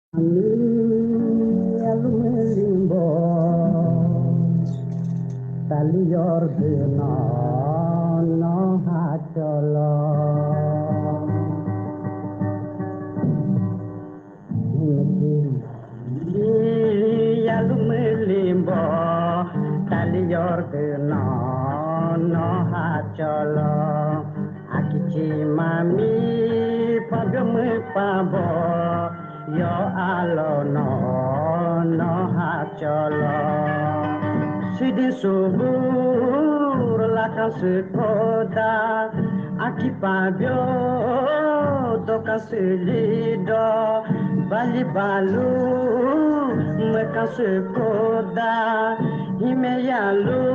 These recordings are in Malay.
Alu melimbo tali ordena no hacolo alu melimbo tali ordena no hacolo akichi mami pagame pabo yo alo no hacolo Sidi subur lakan sekoda aki pabio dokan selido bali balu mekan sekoda himeyalu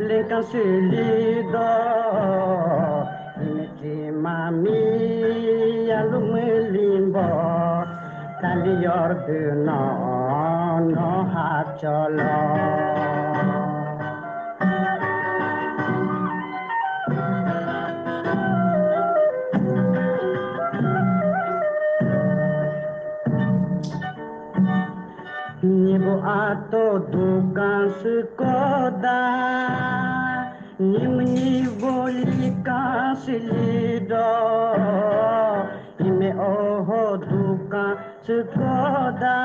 lekan selido ini mami yalu melimbo tali ordena no hacolo Nibu ato dukan sekoda Nibu lika silido Ime oho dukan sekoda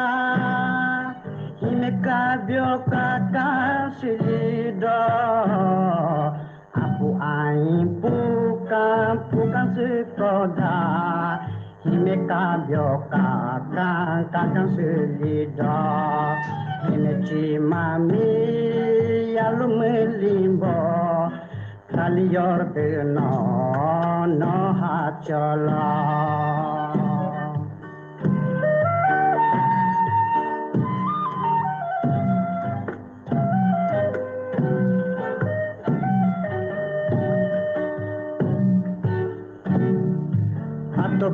Ime kabio kaka silido Aku aing pukan sekoda Hime kabio kakang selida Hime cimami yalu melimbo Kali ordena no hacala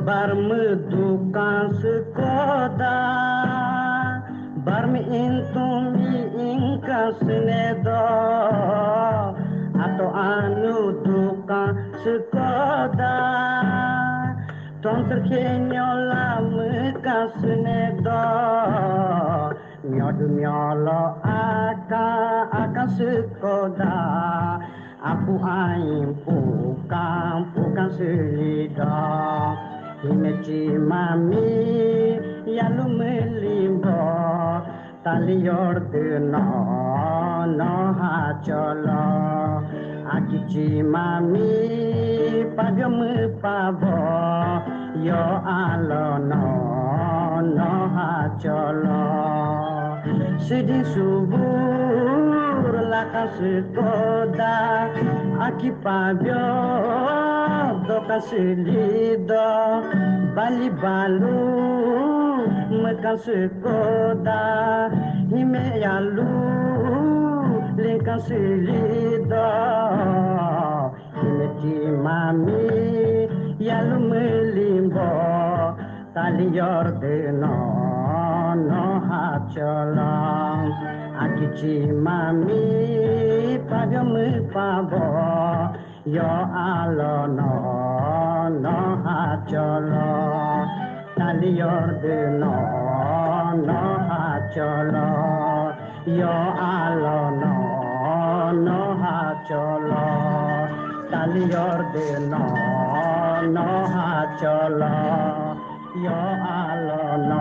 Barme dukan sekoda Barme intumi ingka senedo Atau anu dukan sekoda Tong terkenyo lama senedo Nyodu nyolo akan sekoda Aku aing pukan selida Himeci mami yalu melimbo tali ordena no hacolo Akici mami pagyo pabo yo alono no hacolo Sidi subur laka sekoda Aki pagyo doka selido Bali balu mekan sekoda Hime yalu lekan selido Hime cimami yalu melimbo Tali ordena no hacolo Aki cimami pagame pabo Yo alono no hacolo Tali ordena no hacolo Yo alono no hacolo Tali ordena no hacolo Yo alono